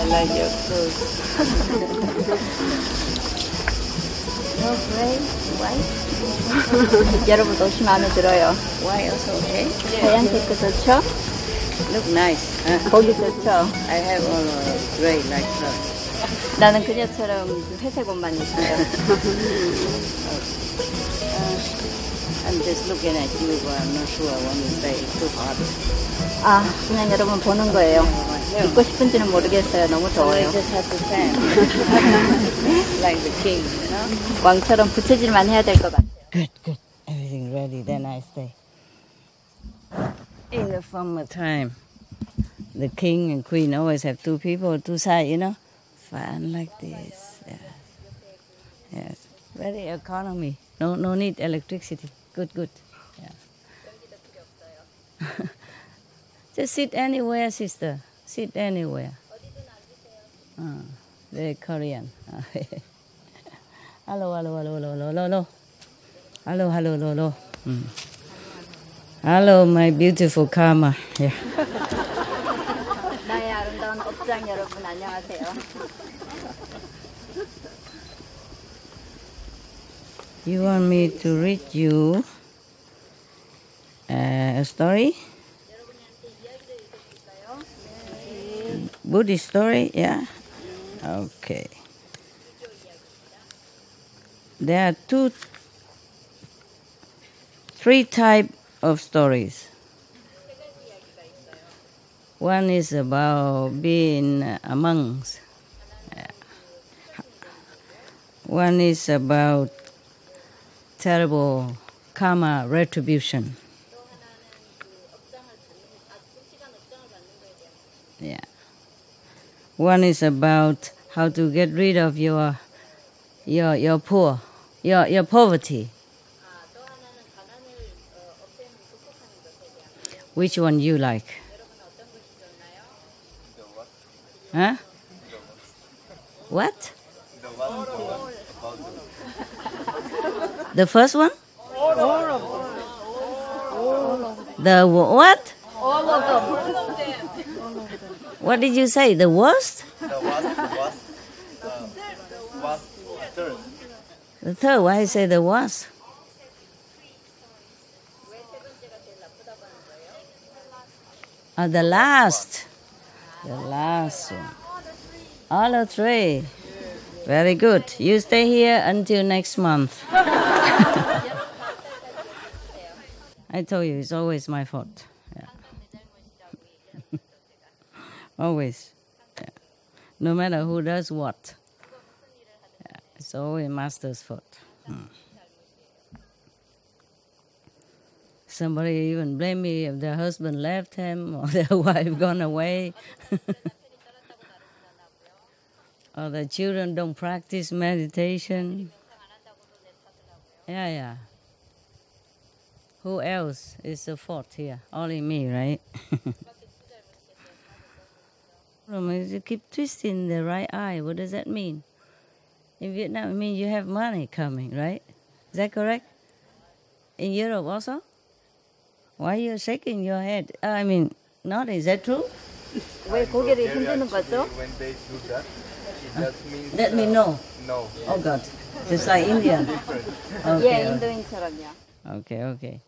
like your clothes. No gray, white. 여러분 옷이 마음에 들어요. White also okay? 하얀색도 좋죠? Look nice. 보기 좋죠? I have all gray like her. 나는 그녀처럼 회색 옷만 입어요. I'm just looking at you, but I'm not sure I want to say it's too hot. 아, 그냥 여러분 보는 거예요. 입고 싶은지는 모르겠어요. 너무 So I 더워요. just have to stand. Like the king, you know? 왕처럼 부채질만 해야 될 것 같아요. Good, good. Everything ready, then I stay. In the former time, the king and queen always have two people, two sides, you know? Fun like this. Yes. Yes. Very economy. No need electricity. Good, good. Yeah. Just sit anywhere, sister. Sit anywhere. Very Korean. Hello, hello, hello, hello, hello, hello. Hello, hello, hello, hello. Hello, my beautiful karma. Yeah. 나의 아름다운 업장 여러분 안녕하세요. You want me to read you a story? Buddhist story, yeah? Okay. There are three types of stories. One is about being a monk. One is about terrible karma retribution. Yeah. One is about how to get rid of your poverty. Which one you like? Huh? What? The first one? The what? All of them. What did you say? The worst? Third. The third. Why I say the worst? The last. The last one. All the three. Very good. You stay here until next month. I told you, it's always my fault. Yeah. Always. Yeah. No matter who does what. Yeah. It's always Master's fault. Somebody even blame me if their husband left him or their wife gone away. Or the children don't practice meditation. Yeah. Who else is the fault here? Only me, right? You keep twisting the right eye. What does that mean? In Vietnam, it means you have money coming, right? Is that correct? In Europe also? Why are you shaking your head? I mean, not, is that true? 왜 고개를 흔드는 거죠? When they do that, that means... Let me know. No. Oh God, just like Indian. 예, 인도인처럼요. Okay.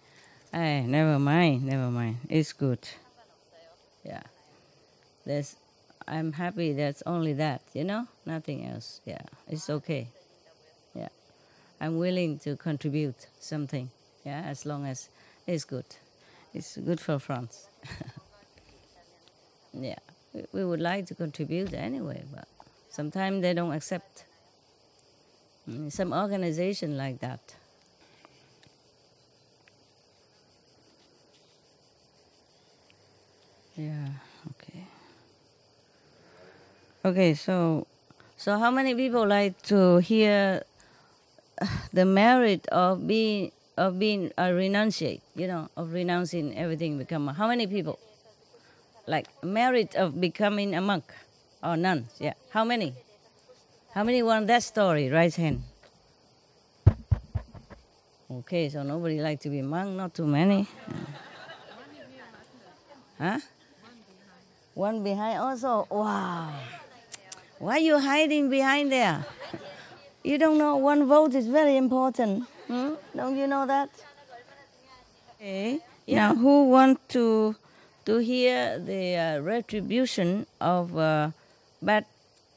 Hey, never mind. It's good. Yeah. I'm happy that's only that, nothing else. Yeah, it's okay. Yeah. I'm willing to contribute something, as long as it's good. It's good for France. Yeah, we would like to contribute anyway, but sometimes they don't accept. Some organization like that. Yeah, okay. Okay, so how many people like to hear the merit of being a renunciate, of renouncing everything, become how many people? Like merit of becoming a monk or nun? Yeah. How many? How many want that story? Raise hand. Okay, so nobody like to be a monk, not too many. Huh? One behind also. Wow. Why are you hiding behind there? You don't know one vote is very important. Don't you know that? Okay. Now, who want to hear the retribution of bad,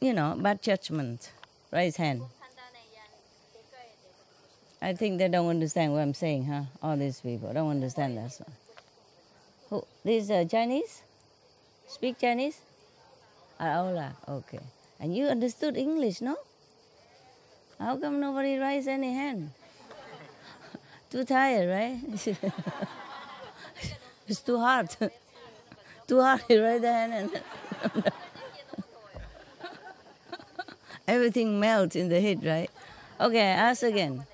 bad judgment? Raise hand. I think they don't understand what I'm saying, huh? All these people don't understand that. So. Who? These Chinese? Speak Chinese? Hola. Okay. And you understood English, no? How come nobody raised any hand? Too tired, right? It's too hard. Too hard to raise the hand and everything melts in the heat, right? Okay, I ask again.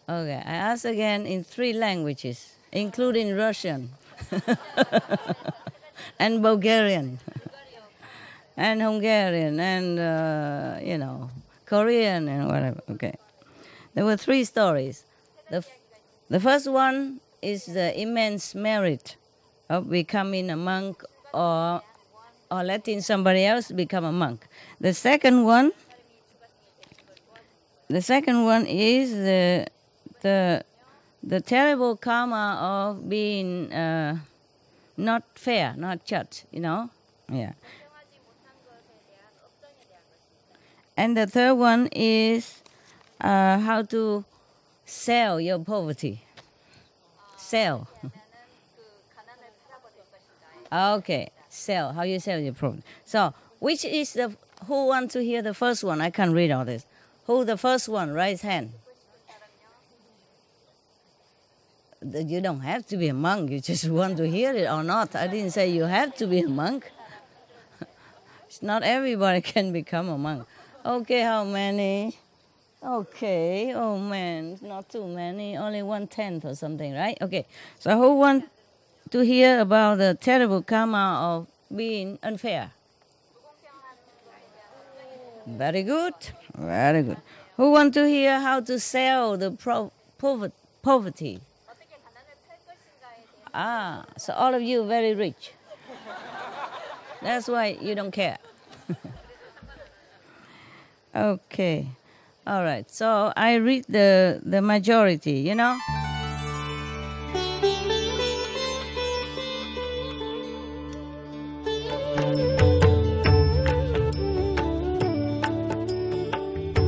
Okay, I ask again in 3 languages, including Russian and Bulgarian and Hungarian and, Korean and whatever. Okay. There were 3 stories. The first one is the immense merit of becoming a monk or letting somebody else become a monk. The second one is the terrible karma of being not fair, not just, Yeah. And the third one is how to sell your poverty. Sell. Okay, sell. How you sell your poverty. So, which is who want to hear the first one? I can't read all this. Who the first one? Raise hand. You don't have to be a monk. You just want to hear it or not. I didn't say you have to be a monk. Not everybody can become a monk. Okay, how many? Okay, oh man, not too many, only 1/10 or something, right? Okay, so who want to hear about the terrible karma of being unfair? Very good, very good. Who want to hear how to sell the poverty? So all of you very rich. That's why you don't care. Okay. All right. So I read the majority,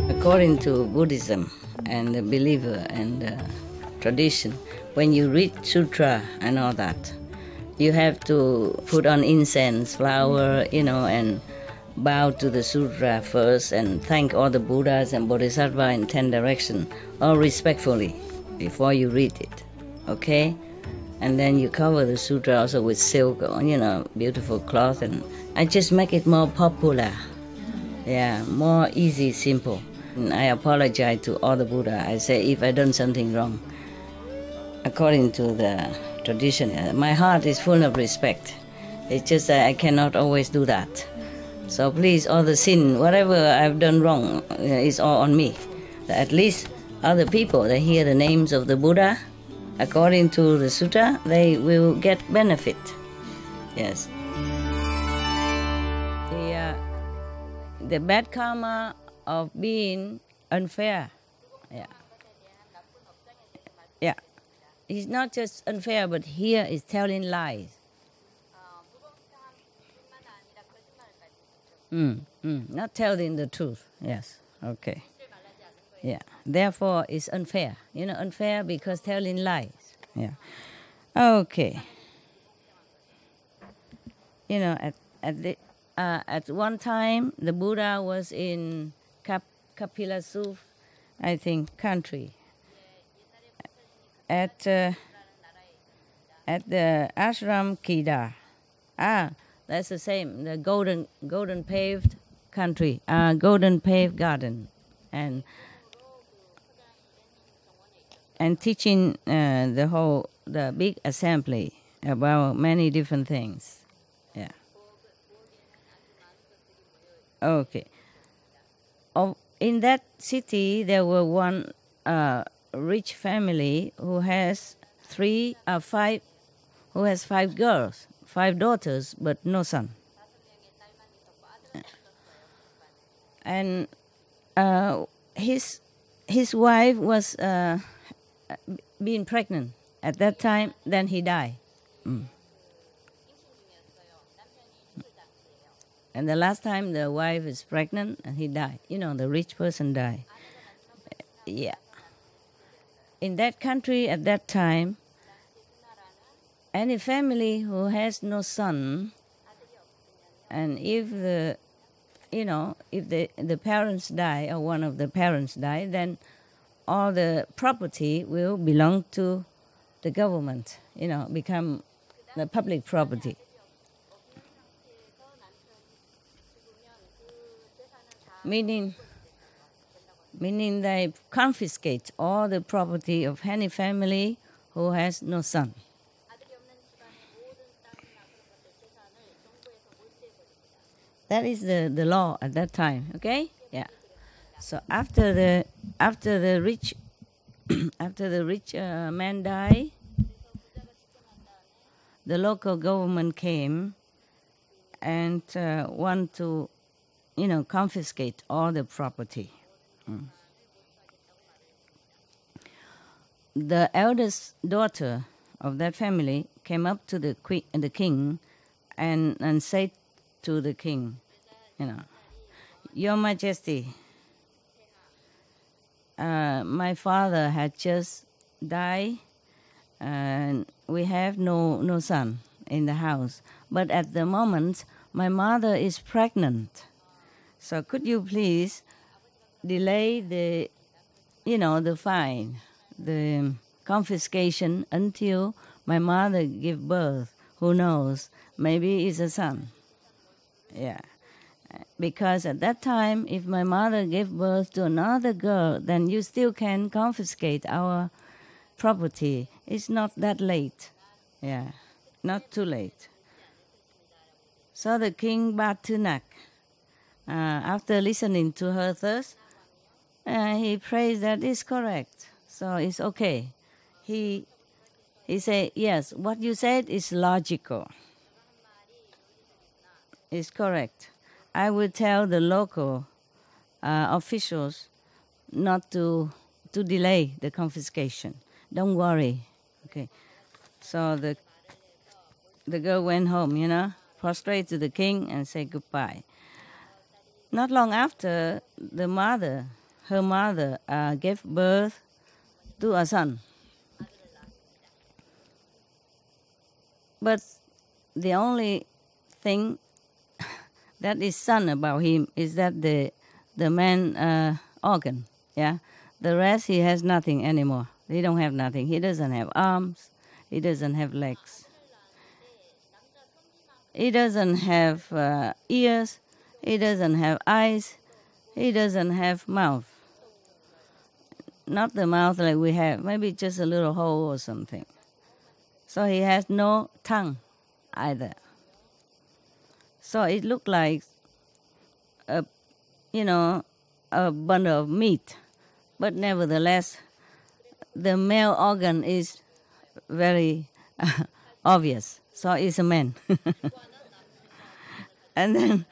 According to Buddhism and the believer and tradition, when you read sutra and all that, you have to put on incense, flower, and bow to the sutra first and thank all the Buddhas and Bodhisattva in 10 directions, all respectfully, before you read it, okay? And then you cover the sutra also with silk, beautiful cloth, and I just make it more popular, more easy, simple. And I apologize to all the Buddha. I say if I done something wrong, according to the tradition, my heart is full of respect. It's just that I cannot always do that. So please, all the sin, whatever I've done wrong, is all on me. At least other people, they hear the names of the Buddha, according to the sutta, they will get benefit. Yes. The bad karma of being unfair. Yeah. It's not just unfair, but here is telling lies. Not telling the truth. Yes. Okay. Yeah. Therefore, it's unfair. Unfair because telling lies. Yeah. Okay. At one time, the Buddha was in Kapilasuf, I think, country. At the ashram Kedar. That's the same. The golden paved country, golden paved garden, and teaching the big assembly about many different things. Yeah. Okay. In that city, there were one rich family who has 5 girls, 5 daughters, but no son. And his wife was being pregnant at that time. Then he died. And the last time the wife is pregnant and he died. The rich person died. Yeah. In that country at that time, any family who has no son, and if the parents die or one of the parents die, then all the property will belong to the government, become the public property. Meaning they confiscate all the property of any family who has no son. That is the law at that time. Okay? Yeah. So after the rich man died, the local government came and want to confiscate all the property. The eldest daughter of that family came up to the king and said to the king, Your Majesty, my father had just died and we have no son in the house. But at the moment, my mother is pregnant. So could you please delay the fine, the confiscation until my mother give birth? Who knows? Maybe it's a son. Yeah. Because at that time, if my mother gave birth to another girl, then you still can confiscate our property. It's not that late. Yeah. Not too late. So the king Batunak, after listening to her thirst, he prays that it's correct. So it's okay. He said, yes, what you said is logical. It's correct. I will tell the local officials not to delay the confiscation. Don't worry. Okay. So the girl went home, prostrate to the king and say goodbye. Not long after, her mother gave birth to a son. But the only thing that is son about him is that the man organ, yeah. The rest he has nothing anymore. He don't have nothing. He doesn't have arms. He doesn't have legs. He doesn't have ears. He doesn't have eyes. He doesn't have mouth. Not the mouth like we have. Maybe just a little hole or something. So he has no tongue either. So it looked like a bundle of meat. But nevertheless, the male organ is very obvious. So it's a man. And then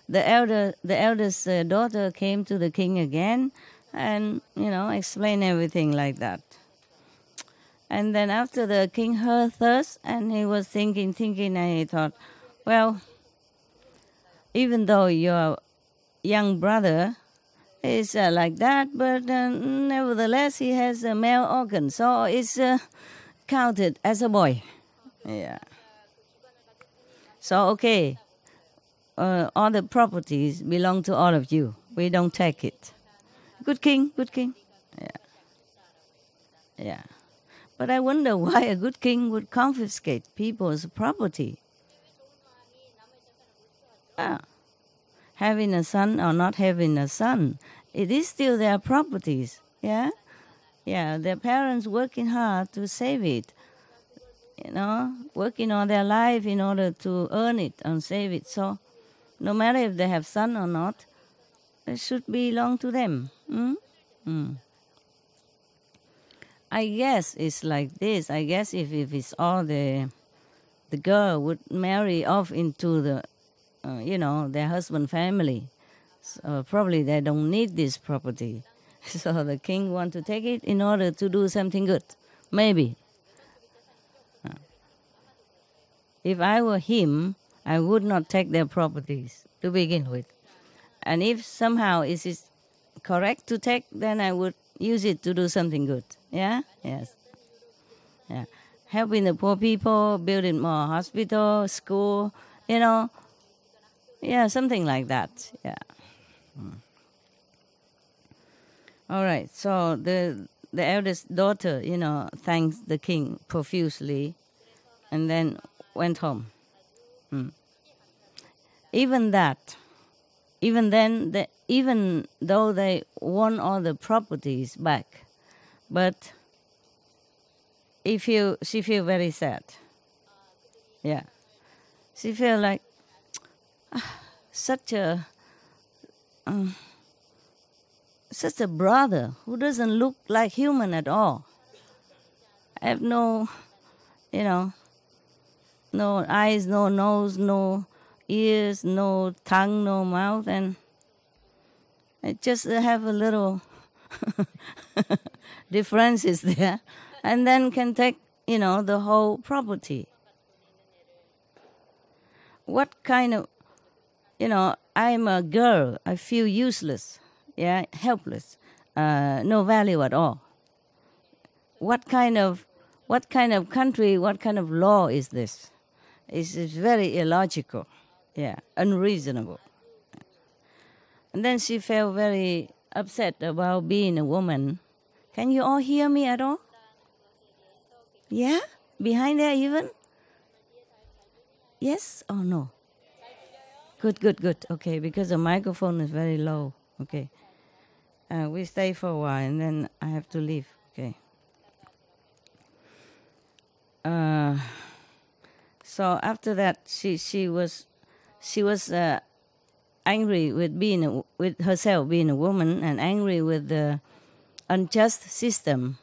the eldest daughter came to the king again and, explained everything like that. And then after the king heard thus, and he was thinking, and he thought, well, even though your young brother is like that, but nevertheless he has a male organ, so it's counted as a boy. Yeah. So, okay, all the properties belong to all of you. We don't take it. Good king, good king. Yeah. Yeah. But I wonder why a good king would confiscate people's property. Having a son or not having a son, it is still their properties. Yeah? Yeah, their parents working hard to save it. Working all their life in order to earn it and save it. So no matter if they have son or not, it should belong to them. I guess it's like this. I guess if it's all the girl would marry off into the, their husband family. So probably they don't need this property. So the king want to take it in order to do something good. Maybe. If I were him, I would not take their properties to begin with. And if somehow it is correct to take, then I would use it to do something good. Yeah? Yes. Yeah. Helping the poor people, building more hospital, school, Yeah, something like that. Yeah. All right. So the eldest daughter, thanks the king profusely, and then went home. Even then, even though they won all the properties back, but she feel very sad. Yeah, she feel like such a brother who doesn't look like human at all. I have no eyes, no nose, no ears, no tongue, no mouth, and I just have a little differences there, and then can take, the whole property. What kind of, I'm a girl, I feel useless, helpless, no value at all. What kind of country, what kind of law is this? It's very illogical, unreasonable. And then she felt very upset about being a woman. Can you all hear me at all? Yeah? Behind there even? Yes or no? Good. Okay, because the microphone is very low. Okay. We stay for a while and then I have to leave. Okay. So after that, she was angry with with herself being a woman, and angry with the unjust system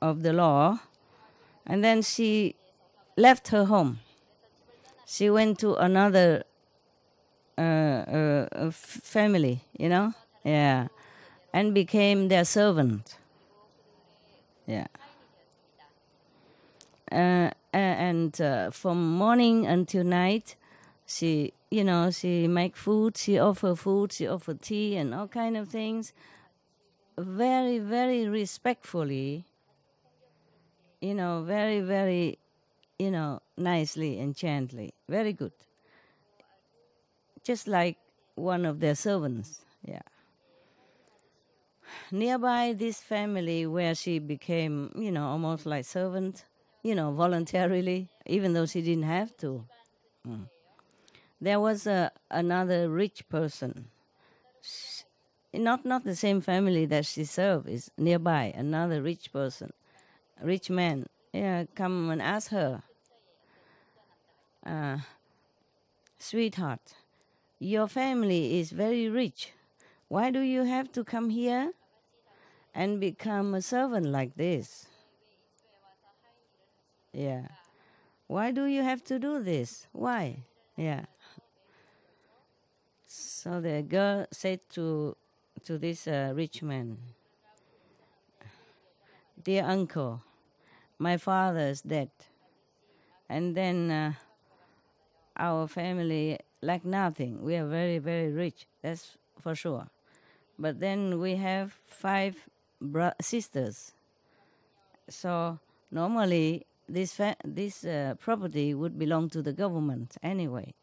of the law, and then she left her home. She went to another family, and became their servant. Yeah. And from morning until night, she make food, she offer tea and all kind of things, very, very respectfully, very, very, nicely and gently, very good. Just like one of their servants, yeah. Nearby this family where she became, almost like servant, voluntarily, even though she didn't have to. There was another rich person, not the same family that she served, is nearby, another rich person, rich man, come and ask her, sweetheart, your family is very rich. Why do you have to come here and become a servant like this? Yeah. Why do you have to do this? Why? Yeah. So the girl said to this rich man, dear uncle, my father is dead. And then our family lack nothing. We are very, very rich, that's for sure. But then we have 5 sisters. So normally this property would belong to the government anyway.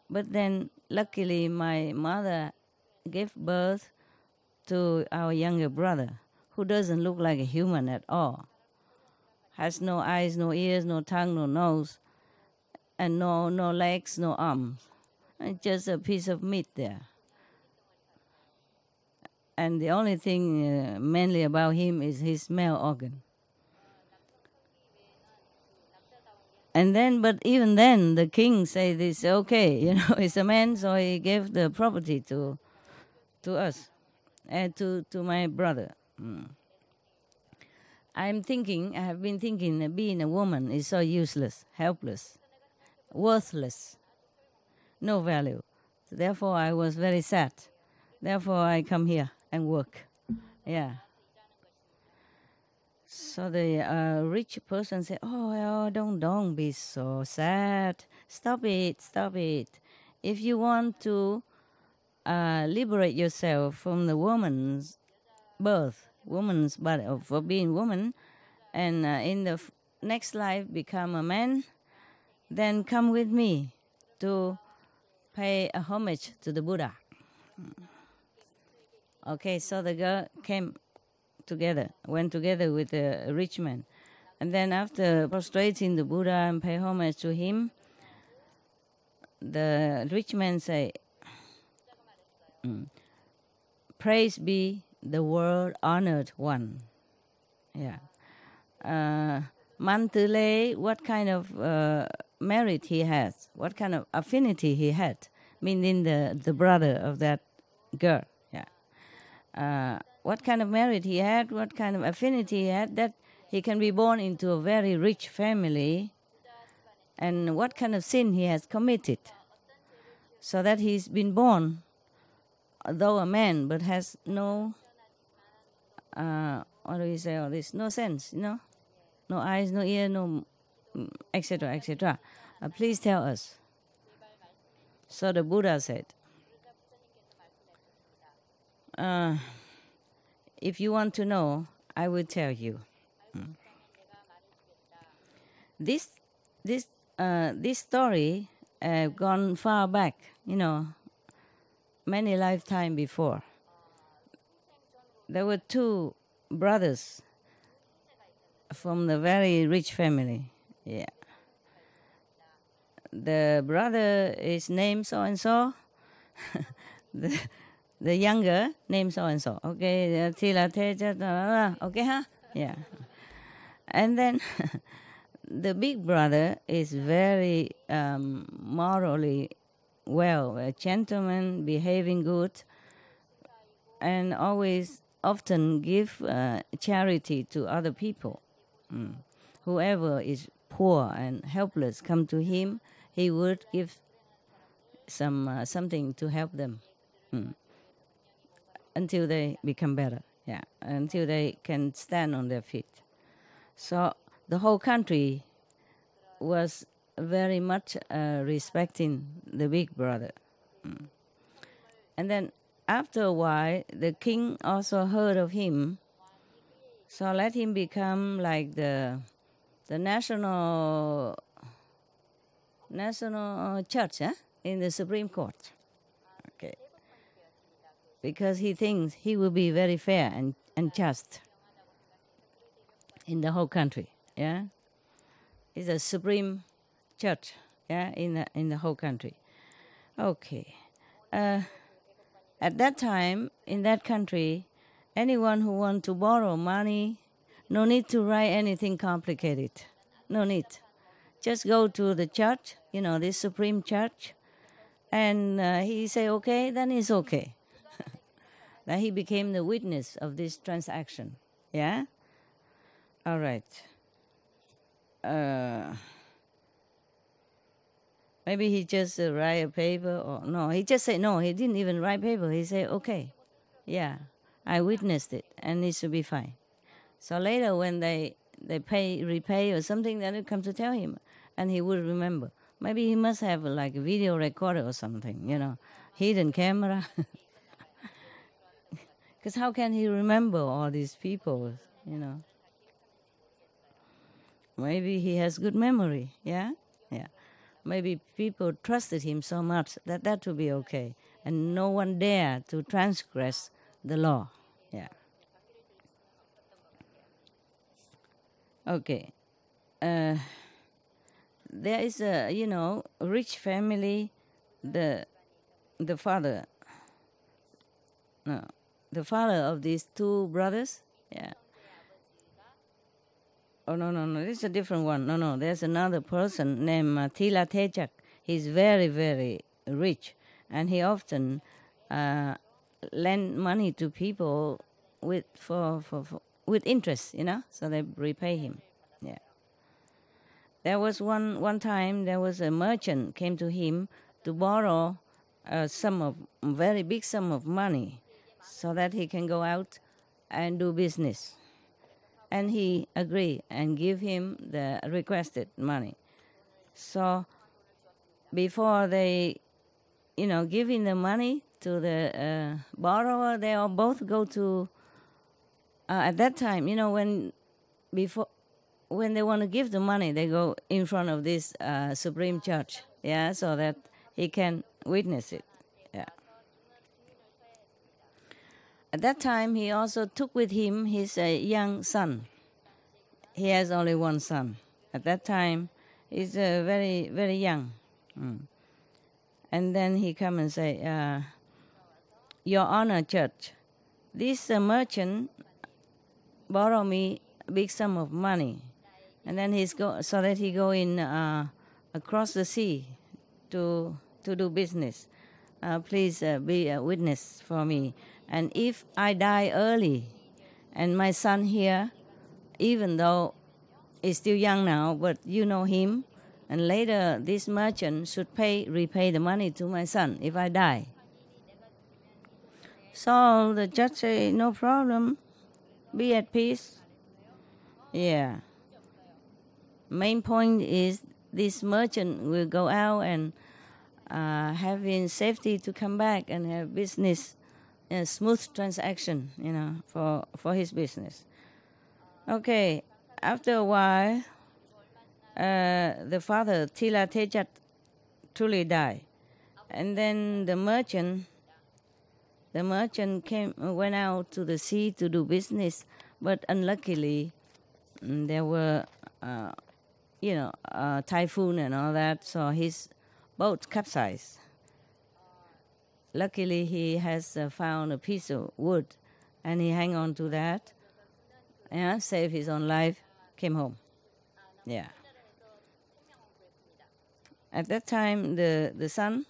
But then luckily my mother gave birth to our younger brother, who doesn't look like a human at all. Has no eyes, no ears, no tongue, no nose, and no legs, no arms. And just a piece of meat there. And the only thing mainly about him is his male organ. And then, but even then, the king said this, okay, it's a man, so he gave the property to us, and to my brother. I have been thinking that being a woman is so useless, helpless, worthless, no value. Therefore, I was very sad Therefore, I come here and work. Yeah. So the rich person said, "Oh, don't be so sad. Stop it, stop it. If you want to liberate yourself from the woman's birth, woman's body, for being woman, and in the next life become a man, then come with me to pay a homage to the Buddha." Okay, so the girl went together with the rich man. And then after prostrating the Buddha and pay homage to him, the rich man say, "Praise be the world-honored one." Yeah. Mantule, what kind of merit he has, what kind of affinity he had, meaning the brother of that girl. Yeah. What kind of merit he had, what kind of affinity he had, that he can be born into a very rich family, and what kind of sin he has committed, so that he's been born, though a man, but has no, what do you say all this, no sense, no eyes, no ear, no, etc., etc. Please tell us. So the Buddha said, if you want to know, I will tell you. This story gone far back, many lifetime before. There were two brothers from the very rich family. Yeah. The brother is named so and so. The younger named so and so. Okay, okay, huh? Yeah. And then the big brother is very morally well, a gentleman, behaving good, and often give charity to other people. Whoever is poor and helpless come to him, he would give something to help them until they become better. Yeah, until they can stand on their feet. So the whole country was very much respecting the big brother. And then after a while, the king also heard of him, so let him become like the national church in the Supreme Court. Okay, because he thinks he will be very fair and just in the whole country. Yeah, it's a supreme church. Yeah, in the whole country. Okay. At that time, in that country, anyone who wants to borrow money, no need to write anything complicated. No need. Just go to the church, this supreme church, and he say, okay, then it's okay. Then he became the witness of this transaction. Yeah? All right. Maybe he just write a paper, or no, he just said no, he didn't even write paper. He said, okay, yeah, I witnessed it, and it should be fine. So later when they repay or something, then it comes to tell him, and he would remember. Maybe he must have like a video recorder or something, hidden camera. Because how can he remember all these people, Maybe he has good memory, yeah? Yeah. Maybe people trusted him so much that would be okay. And no one dare to transgress the law. Yeah. Okay. There is a, rich family, the father of these two brothers, yeah. Oh, no, this is a different one. No, there's another person named Tila Tejak. He's very, very rich, and he often lend money to people with interest, so they repay him. Yeah. There was one time there was a merchant came to him to borrow a very big sum of money so that he can go out and do business. And he agreed and give him the requested money. So before they, giving the money to the borrower, they all both go to, at that time, when they want to give the money, they go in front of this Supreme Judge, so that he can witness it. Yeah. At that time, he also took with him his young son. He has only one son. At that time, he's very, very young. And then he come and say, Your Honor, Judge, this merchant borrow me a big sum of money, and then so that he go in across the sea to do business. Please be a witness for me. And if I die early, and my son here, even though he's still young now, but you know him, and later this merchant should repay the money to my son if I die. So the judge say, no problem, be at peace. Yeah. Main point is this merchant will go out and having safety to come back and have business, smooth transaction, for his business. Okay, after a while, the father, Tila Tejat, truly died. And then the merchant went out to the sea to do business, but unluckily there were, typhoon and all that, so his boat capsized. Luckily, he has found a piece of wood, and he hang on to that, saved his own life, came home. Yeah. At that time, the son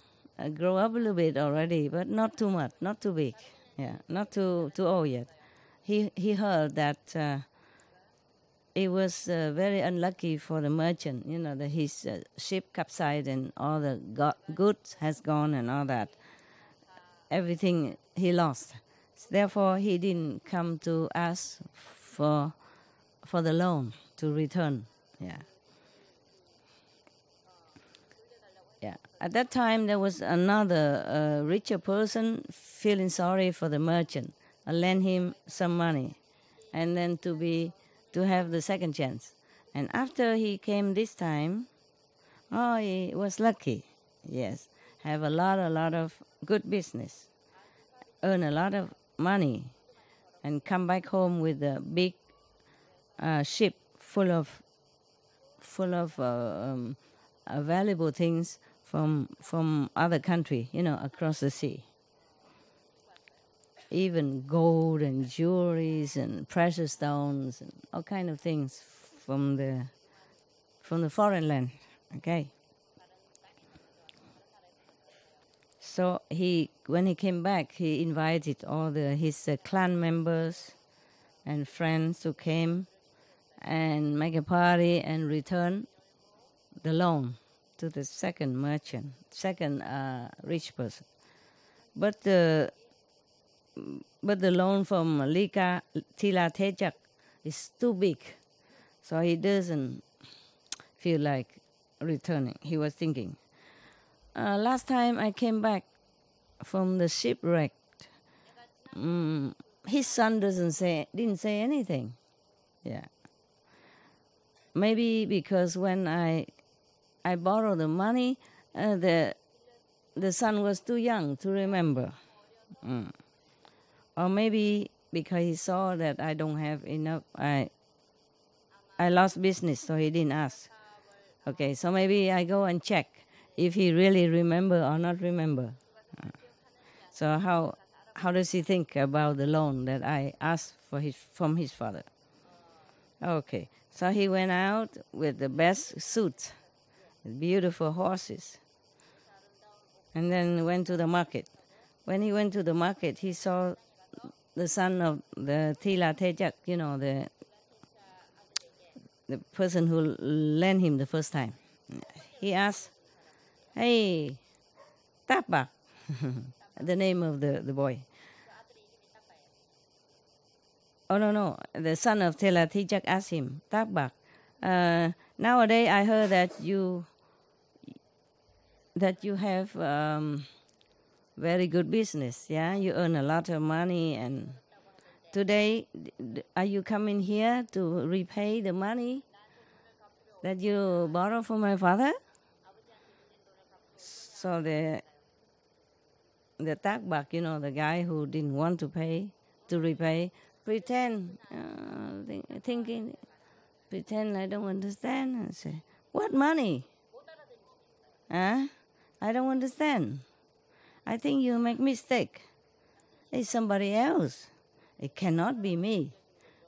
grew up a little bit already, but not too much, not too big. Yeah, not too old yet. He heard that it was very unlucky for the merchant, that his ship capsized and all the goods has gone and all that. Everything he lost. Therefore, he didn't come to ask for the loan to return. Yeah. Yeah. At that time, there was another richer person feeling sorry for the merchant and lend him some money, and then to have the second chance. And after he came this time, he was lucky. Yes, have a lot of good business, earn a lot of money, and come back home with a big ship full of valuable things from other country, across the sea. Even gold and jewelries and precious stones and all kind of things from the foreign land. Okay. So when he came back, he invited all his clan members and friends who came and make a party and return the loan to the second rich person. But the loan from Tila Tejak is too big, so he doesn't feel like returning. He was thinking, last time I came back from the shipwreck, his son didn't say anything. Yeah. Maybe because when I borrowed the money, the son was too young to remember. Or maybe because he saw that I don't have enough, I lost business, so he didn't ask. Okay, so maybe I go and check if he really remember or not remember. So how does he think about the loan that I asked from his father? Okay, so he went out with the best suit, beautiful horses, and then went to the market. When he went to the market, he saw the son of the Tila Tejak, the person who lent him the first time. He asked, "Hey, tapak, The name of the boy. Oh, no. The son of Thela Thijak asked him, Tak Bak, nowadays I heard that you have very good business, yeah? You earn a lot of money, and today, are you coming here to repay the money that you borrowed from my father? So the Tak Bak, the guy who didn't want to repay, thinking, pretend I don't understand, and say, what money? Huh? I don't understand. I think you make mistake. It's somebody else. It cannot be me.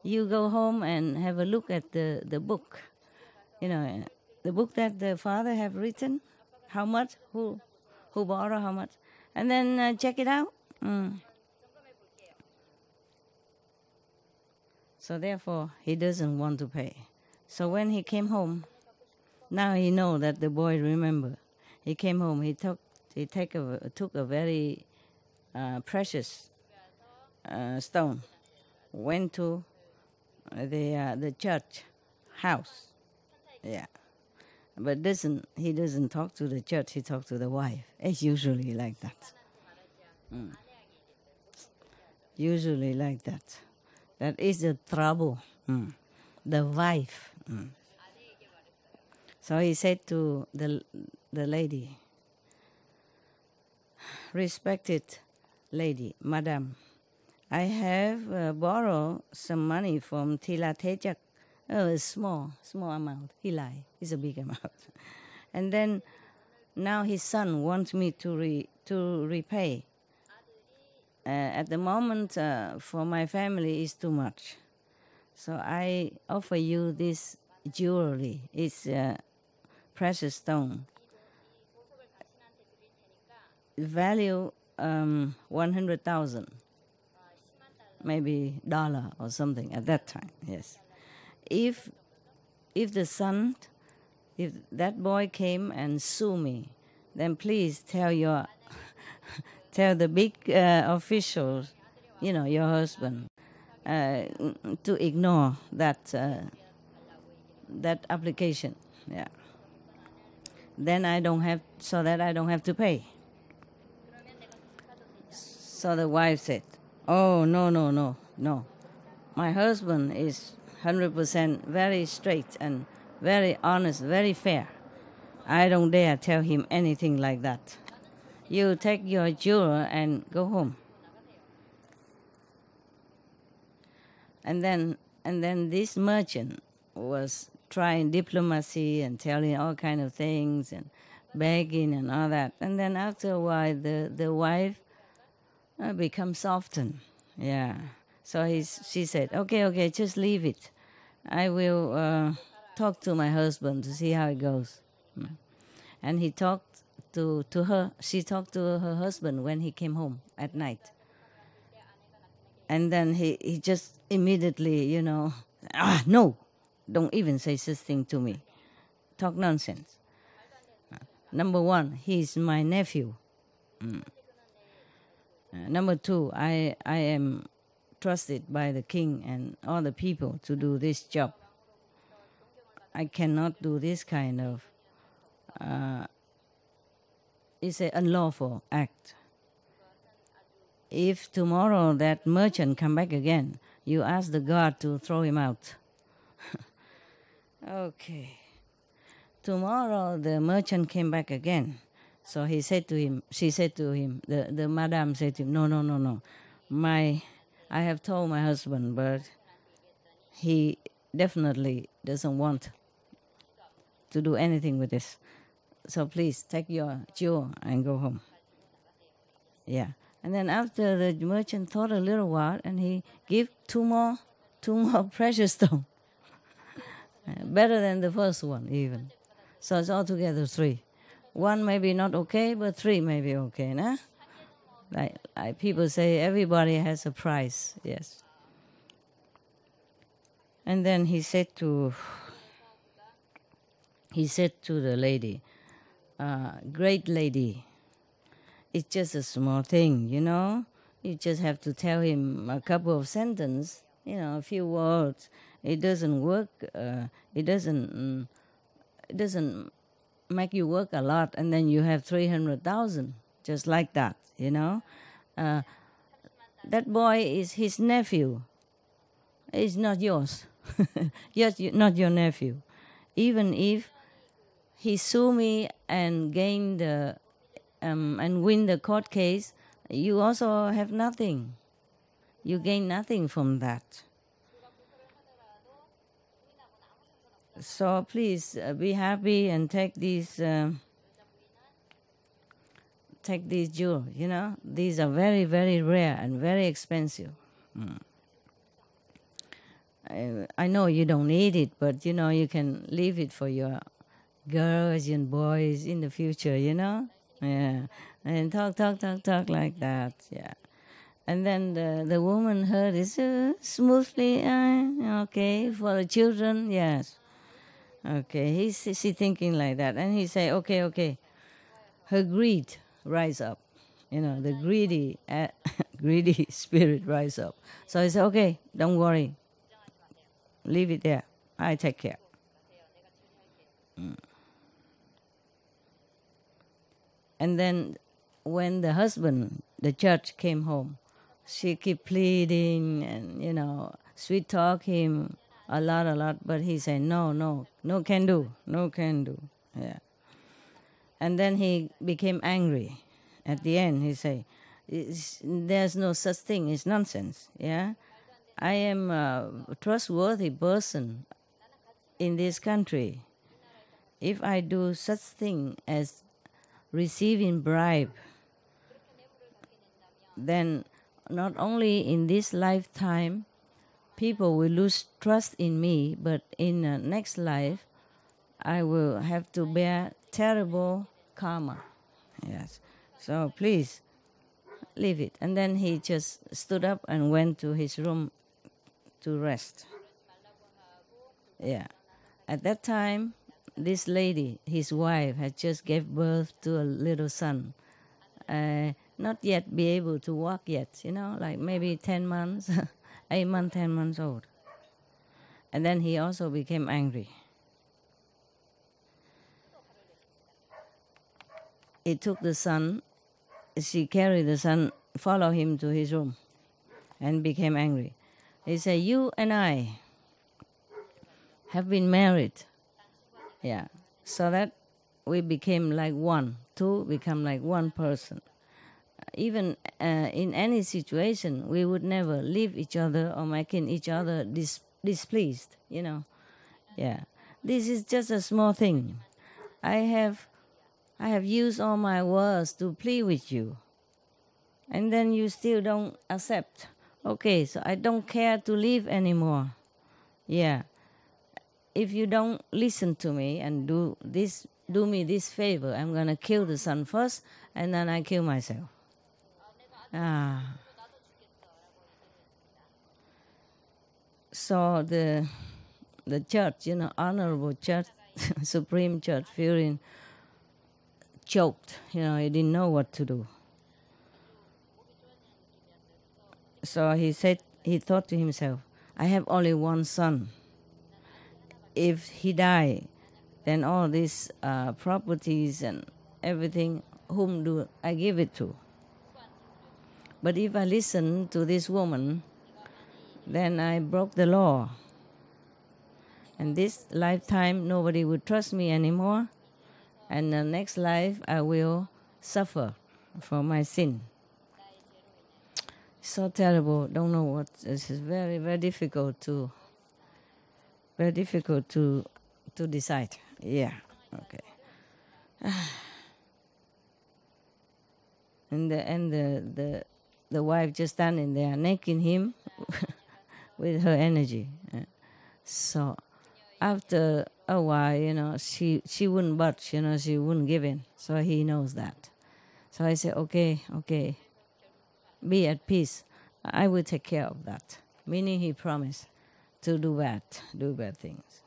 You go home and have a look at the book. The book that the father have written, how much, who borrow how much, and then check it out. So therefore, he doesn't want to pay. So when he came home, now he know that the boy remember. He came home. He took a very precious stone. Went to the church house. Yeah, but he doesn't talk to the church. He talks to the wife. It's usually like that. Usually like that. That is the trouble. The wife. So he said to the lady, respected lady, madam, I have borrowed some money from Thila Thejak. Oh, a small amount. He lied. It's a big amount. And then now his son wants me to repay. At the moment, for my family, is too much. So I offer you this jewelry. It's a precious stone. Value 100,000, maybe dollar or something at that time. Yes. If that boy came and sue me, then please tell the big officials, your husband, to ignore that application. Yeah. Then I don't have to pay. So the wife said, "Oh, no. My husband is 100% very straight and very honest, very fair. I don't dare tell him anything like that. You take your jewel and go home." And then this merchant was trying diplomacy and telling all kind of things and begging and all that. And then after a while, the wife become softened. Yeah. So she said, okay, just leave it. I will talk to my husband to see how it goes. And he talked to her. She talked to her husband when he came home at night. And then he just immediately, no, don't even say such thing to me. Talk nonsense. Number one, he's my nephew. Number two, I am trusted by the king and all the people to do this job. I cannot do this kind of, it's an unlawful act. If tomorrow that merchant come back again, you ask the God to throw him out. Okay. Tomorrow the merchant came back again. So she said to him, the madam said to him, no. I have told my husband, but he definitely doesn't want to do anything with this. So please take your jewel and go home. Yeah. And then after the merchant thought a little while, and he gave two more precious stones. Better than the first one even. So it's altogether 3. 1 maybe not okay, but 3 may be okay, nah? Like people say, everybody has a price, yes. And then he said to the lady, great lady, it's just a small thing, you know. You just have to tell him a couple of sentences, you know, a few words. It doesn't work. It doesn't make you work a lot, and then you have 300,000 just like that, you know. Uh, that boy is his nephew. It's not yours. Yes, not your nephew. Even if he sue me and gain the and win the court case, you also have nothing. You gain nothing from that. So please be happy and take these jewels. You know, these are very, very rare and very expensive. I know you don't need it, but you know you can leave it for your girls and boys in the future. You know, yeah, and talk like that. Yeah, and then the woman heard it smoothly. Okay, for the children, yes. Okay, she thinking like that, and he say, okay. Her greed rise up, you know, the greedy greedy spirit rise up. So he said, okay, don't worry, leave it there. I take care. And then when the husband, the judge, came home, she keep pleading and, you know, sweet talk him a lot. But he said, no can do. Yeah. And then he became angry. At the end, he said, there's no such thing. It's nonsense. Yeah. I am a trustworthy person in this country. If I do such thing as receiving bribe, then not only in this lifetime people will lose trust in me, but in the next life I will have to bear terrible karma. Yes. So please leave it. And then he just stood up and went to his room to rest. Yeah. At that time, this lady, his wife, had just gave birth to a little son. Not yet be able to walk yet, you know, like maybe 10 months, 8 months, 10 months old. And then he also became angry. He took the son, she carried the son, followed him to his room, and became angry. He said, you and I have been married. Yeah. So that we became like one. Two become like one person. Even in any situation, we would never leave each other or making each other displeased, you know. Yeah. This is just a small thing. I have used all my words to plead with you. And then you still don't accept. Okay, so I don't care to live anymore. Yeah. If you don't listen to me and do me this favor, I'm going to kill the son first, and then I kill myself. So the judge, you know, honorable judge, supreme judge, feeling choked. You know, he didn't know what to do. So he thought to himself, I have only one son. If he die, then all these properties and everything, whom do I give it to? But if I listen to this woman, then I broke the law. And this lifetime, nobody will trust me anymore. And the next life, I will suffer for my sin. So terrible. Don't know what. This is very, very difficult to decide. Yeah. Okay. And the wife just standing there, naking him with her energy. So after a while, you know, she wouldn't budge, you know, she wouldn't give in. So he knows that. So I said, okay, be at peace. I will take care of that. Meaning he promised to do bad things.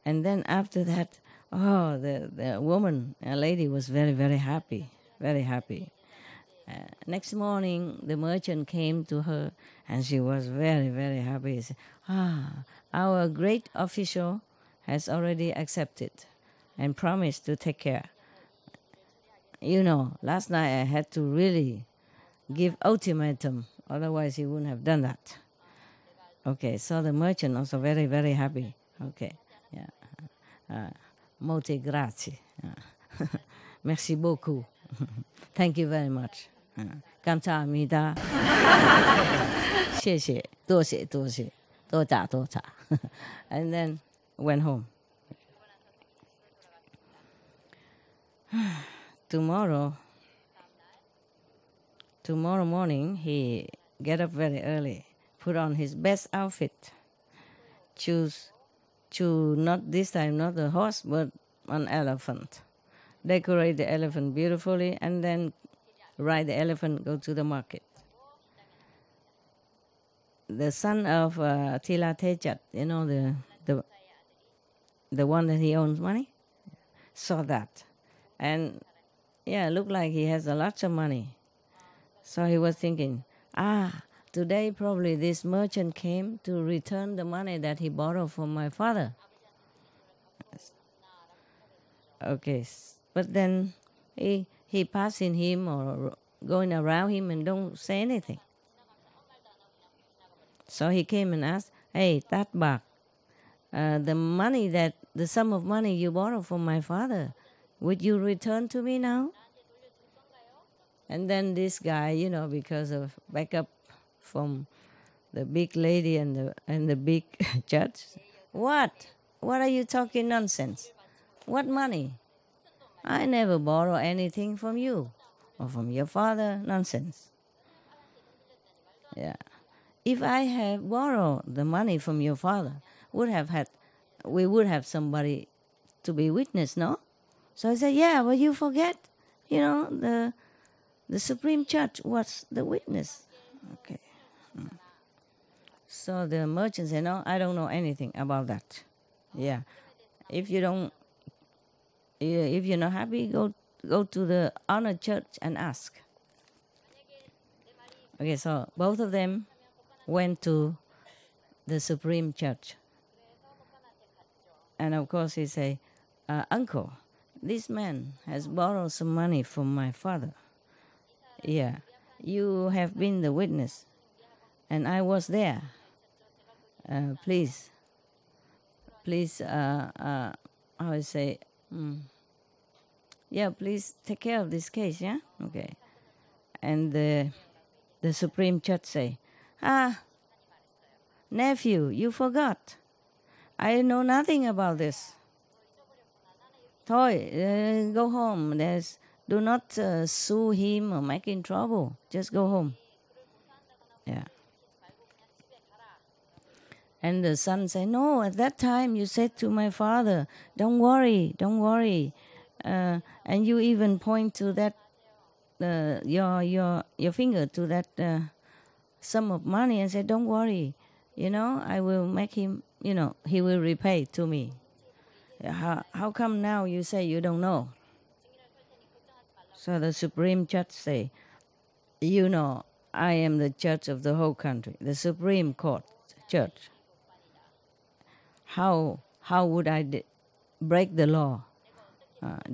And then after that, the woman, a lady, was very, very happy, very happy. Next morning, the merchant came to her, and she was very, very happy. She said, our great official has already accepted and promised to take care. You know, last night I had to really give ultimatum, otherwise he wouldn't have done that. Okay, so the merchant also very, very happy. Okay, yeah. Molte grazie. Merci beaucoup. Thank you very much. 감사합니다. 谢谢,多谢,多谢,多谢,多谢. And then went home. Tomorrow morning, he get up very early, put on his best outfit, choose not this time, not a horse, but an elephant. Decorate the elephant beautifully, and then ride the elephant, go to the market. The son of Tila Tejat, you know, the one that he owns money, saw that. And yeah, looked like he has a lot of money. So he was thinking, today probably this merchant came to return the money that he borrowed from my father. Okay, but then he passing him or going around him and don't say anything. So he came and asked, hey, Tat Bak, the sum of money you borrowed from my father, would you return to me now? And then this guy, you know, because of backup from the big lady and the big judge, what are you talking nonsense? What money? I never borrow anything from you or from your father. Nonsense. Yeah. If I have borrowed the money from your father, we would have somebody to be witness, no? So I said, yeah, but you forget, you know, the Supreme Judge was the witness. Okay. So the merchant said, no, I don't know anything about that. Yeah. If you're not happy, go to the honored church and ask. Okay, so both of them went to the Supreme Judge. And of course he said, uncle, this man has borrowed some money from my father. Yeah, you have been the witness, and I was there. Please, how I say, yeah, please take care of this case, yeah? Okay. And the Supreme Judge say, nephew, you forgot. I know nothing about this. Thôi, go home. Do not sue him or make him trouble. Just go home. Yeah. And the son said, no, at that time you said to my father, don't worry. And you even point to that, your finger to that sum of money and said, don't worry. You know, I will make him, you know, he will repay to me. How come now you say you don't know? So the Supreme Judge say, you know, I am the judge of the whole country, the Supreme Court judge. How would I break the law?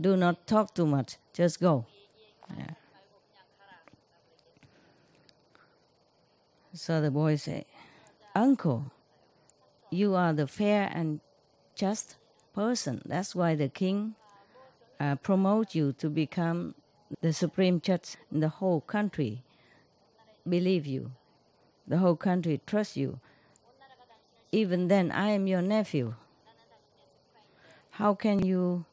Do not talk too much, just go. Yeah. So the boy say, uncle, you are the fair and just person. That's why the king promote you to become the Supreme Judge in the whole country. Believe you. The whole country trusts you. Even then, I am your nephew. How can you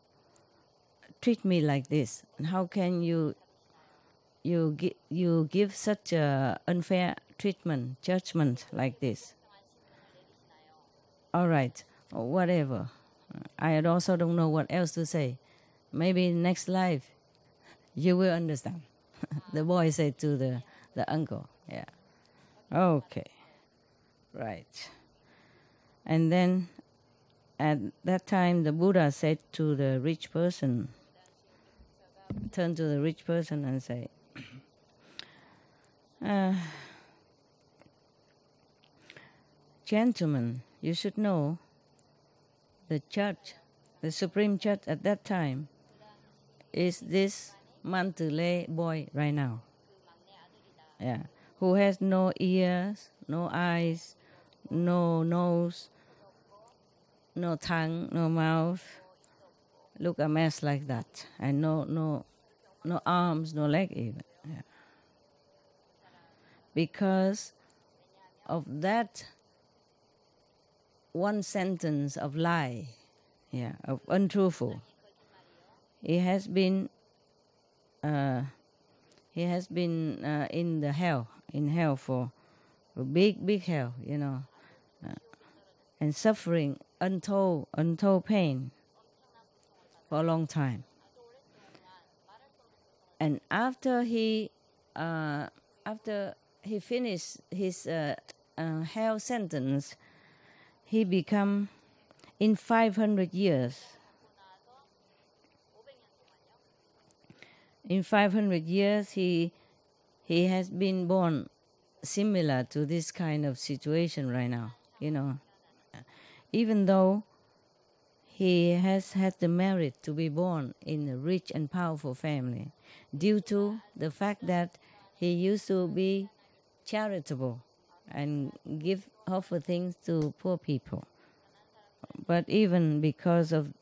treat me like this? And how can you give such a unfair treatment, judgment like this? All right, whatever. I also don't know what else to say. Maybe next life you will understand. The boy said to the uncle. Yeah. Okay. Right. And then at that time the Buddha said to the rich person, turned to the rich person and say, Gentlemen, you should know the church, the supreme church at that time, is this Mantule boy right now. Yeah, who has no ears, no eyes, no nose, no tongue, no mouth. Look a mess like that, and no arms, no leg even. Yeah. Because of that one sentence of lie, yeah, of untruthful, he has been in hell for a big hell, and suffering untold pain for a long time. And after he finished his hell sentence, he become in 500 years. In 500 years, he has been born similar to this kind of situation right now, Even though he has had the merit to be born in a rich and powerful family, due to the fact that he used to be charitable and offer things to poor people. But even because of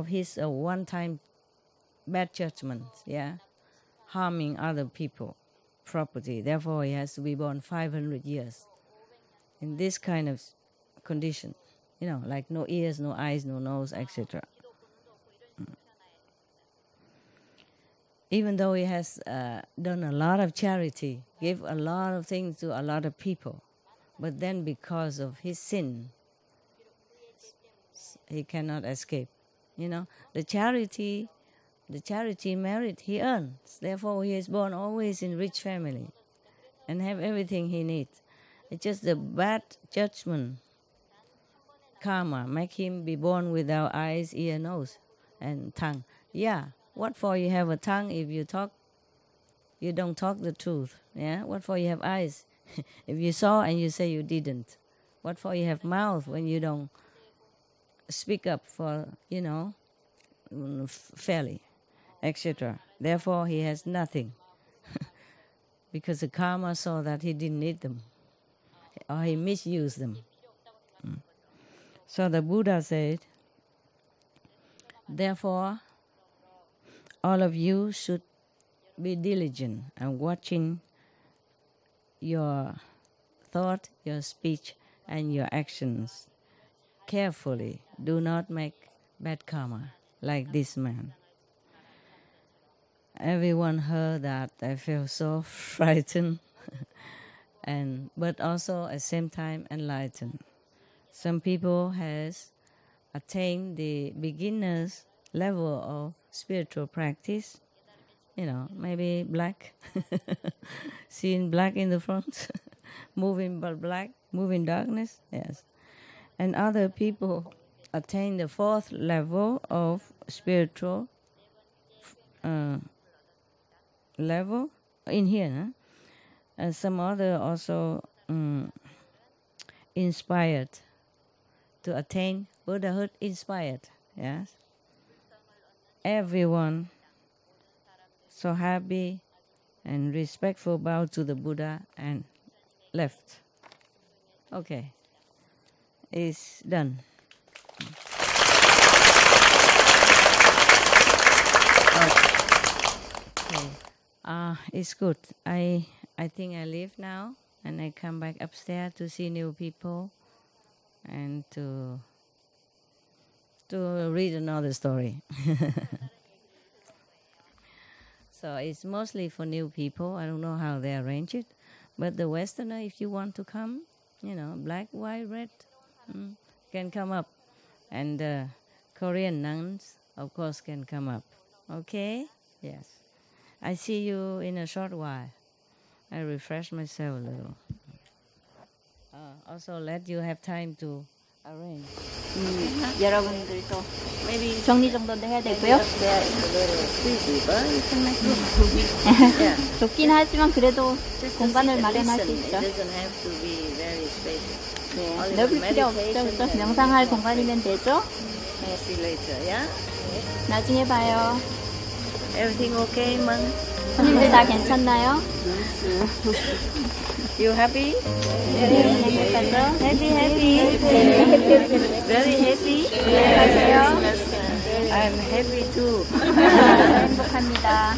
his one-time bad judgment, harming other people, property, therefore he has to be born 500 years in this kind of condition, like no ears, no eyes, no nose, etc. Even though he has done a lot of charity, give a lot of things to a lot of people, but then because of his sin, he cannot escape. The charity merit he earns. Therefore, he is born always in rich family and have everything he needs. It's just the bad judgment, karma, make him be born without eyes, ear, nose, and tongue. Yeah, what for you have a tongue if you don't talk the truth? Yeah, what for you have eyes if you saw and you say you didn't? What for you have mouth when you don't speak up for, fairly, etc. Therefore, he has nothing because the karma saw that he didn't need them or he misused them. So the Buddha said, therefore, all of you should be diligent and watching your thought, your speech, and your actions carefully. Do not make bad karma like this man. Everyone heard that. I felt so frightened, but also at the same time enlightened. Some people has attained the beginner's level of spiritual practice. Maybe black, seeing black in the front, moving but black, moving darkness. Yes, and other people attain the fourth level of spiritual level in here. Some other also inspired to attain Buddhahood. Inspired, yes. Everyone so happy and respectful bow to the Buddha and left. Okay, it's done. Okay. It's good. I think I leave now and I come back upstairs to see new people and to read another story. So it's mostly for new people. I don't know how they arrange it. But the Westerner, if you want to come, black, white, red, can come up. And the Korean nuns, of course, can come up. Okay? Yes. I see you in a short while. I refresh myself a little. Also, let you have time to arrange. 여러분들도 Maybe 정리정돈도 해야 되고요. there is a little busy, but you can make room. Yeah. 좁긴 하지만 그래도 Just to 공간을 sit and 마련할 수 listen. 있죠. It doesn't have to be very spacious. 네, Only 넓을 for 필요 없죠. meditation 그렇죠? and 명상할 공간이면 되죠. See you later, yeah? 나중에 봐요. Everything okay, man? 손님들 다 괜찮나요? You happy? 네, 행복하죠? Happy? Very happy? 행복하세요? I'm happy too. 행복합니다.